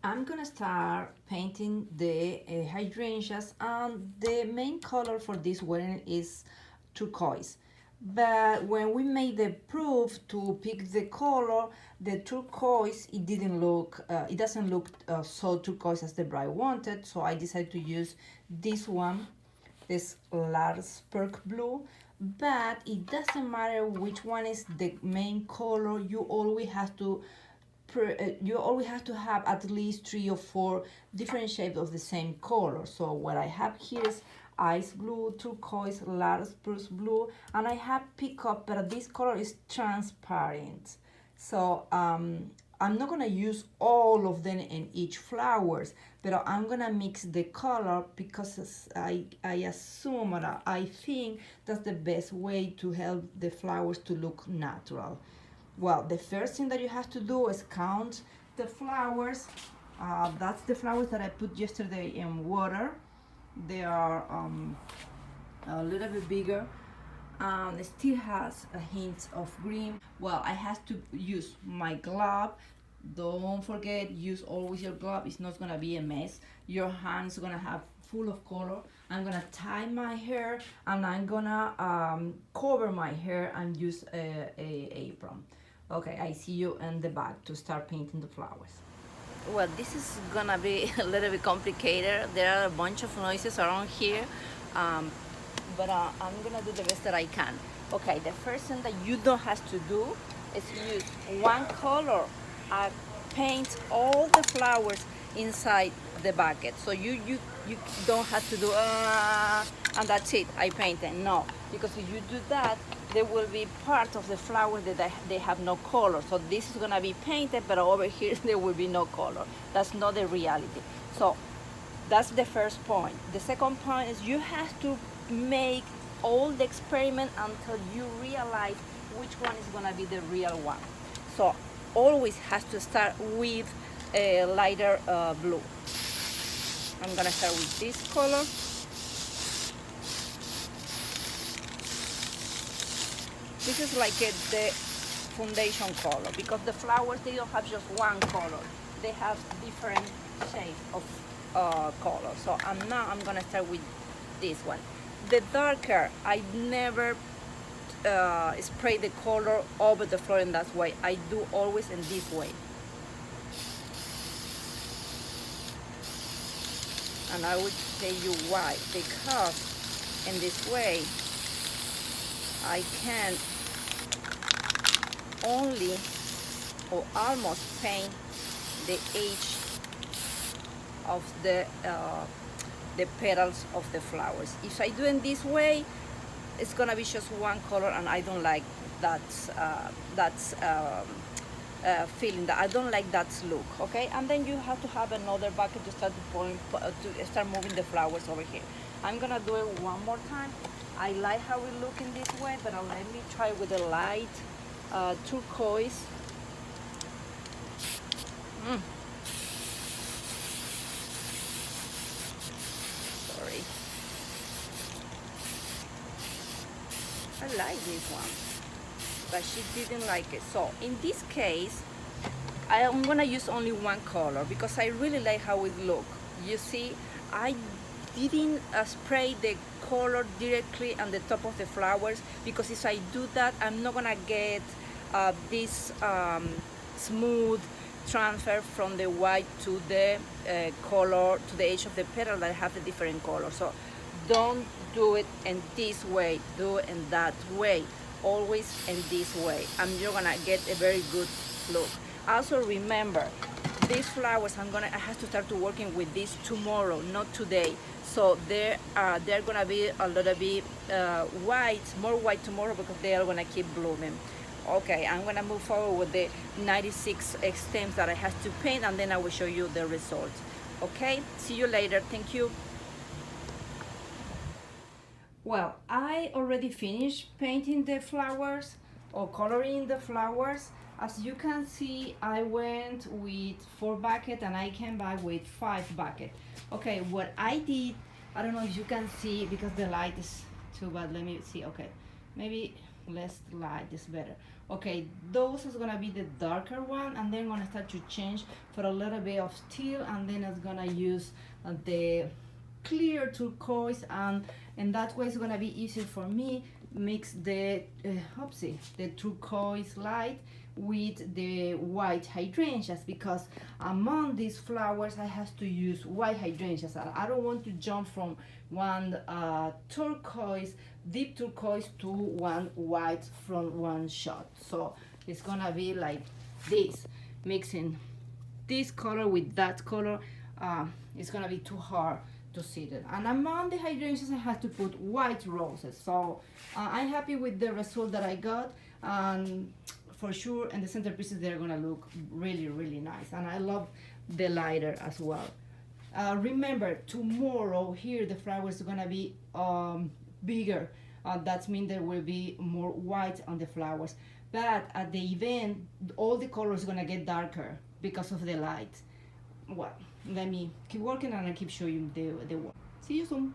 I'm gonna start painting the hydrangeas, and the main color for this wedding is turquoise. But when we made the proof to pick the color, the turquoise, it doesn't look so turquoise as the bride wanted. So I decided to use this one, this Lardsberg blue. But it doesn't matter which one is the main color. You always have to have at least 3 or 4 different shades of the same color. So what I have here is ice blue, turquoise, large spruce blue, and I have pickup, but this color is transparent. So I'm not gonna use all of them in each flowers, but I'm gonna mix the color because I assume or I think that's the best way to help the flowers to look natural. Well, the first thing that you have to do is count the flowers. That's the flowers that I put yesterday in water. They are a little bit bigger. It still has a hint of green. Well, I have to use my glove. Don't forget, use always your glove. It's not gonna be a mess. Your hand's gonna have full of color. I'm gonna tie my hair, and I'm gonna cover my hair and use a apron. Okay, I see you in the back to start painting the flowers. Well, this is gonna be a little bit complicated. There are a bunch of noises around here, um, but I'm gonna do the best that I can. Okay, the first thing that you don't have to do is use one color. Paint all the flowers inside the bucket. So you don't have to do and that's it, I painted. No, because if you do that, there will be part of the flower that they have no color. So this is gonna be painted, but over here there will be no color. That's not the reality. So that's the first point. The second point is you have to make all the experiment until you realize which one is gonna be the real one. So always has to start with a lighter blue. I'm gonna start with this color. This is like the foundation color, because the flowers, they don't have just one color. They have different shades of color. So now I'm gonna start with this one. The darker, I never spray the color over the floor in that way. I do always in this way. And I will tell you why. Because in this way, I can only or almost paint the edge of the petals of the flowers. If I do it this way, it's gonna be just one color, and I don't like that. Feeling that I don't like that look. Okay, and then you have to have another bucket to start to start moving the flowers over here. I'm gonna do it one more time. I like how it look in this way, but let me try with a light turquoise. Sorry, I like this one, but she didn't like it. So in this case, I am gonna use only one color because I really like how it look. You see, I didn't spray the color directly on the top of the flowers, because if I do that, I'm not gonna get this smooth transfer from the white to the color, to the edge of the petal that have a different color. So don't do it in this way, do it in that way, always in this way, and you're gonna get a very good look. Also remember, these flowers I have to start to working with this tomorrow, not today. So they're gonna be a little bit white, more white tomorrow, because they are gonna keep blooming. Okay, I'm gonna move forward with the 96 stems that I have to paint, and then I will show you the results. Okay, see you later. Thank you. Well, I already finished painting the flowers or coloring the flowers. As you can see, I went with 4 buckets and I came back with 5 buckets. Okay, what I did, I don't know if you can see because the light is too bad. Let me see. Okay, maybe less light is better. Okay, those is gonna be the darker one, and then I'm gonna start to change for a little bit of teal, and then it's gonna use the clear turquoise, and in that way it's gonna be easier for me mix the the turquoise light with the white hydrangeas, because among these flowers I have to use white hydrangeas. I don't want to jump from one turquoise, deep turquoise, to one white from one shot. So it's gonna be like this, mixing this color with that color. It's gonna be too hard to see it. And among the hydrangeas I have to put white roses. So I'm happy with the result that I got, and for sure, and the centerpieces, they're gonna look really, really nice. And I love the lighter as well. Remember, tomorrow here the flowers are gonna be bigger. That means there will be more white on the flowers. But at the event, all the colors are gonna get darker because of the light. Well, let me keep working and I'll keep showing you the work. See you soon.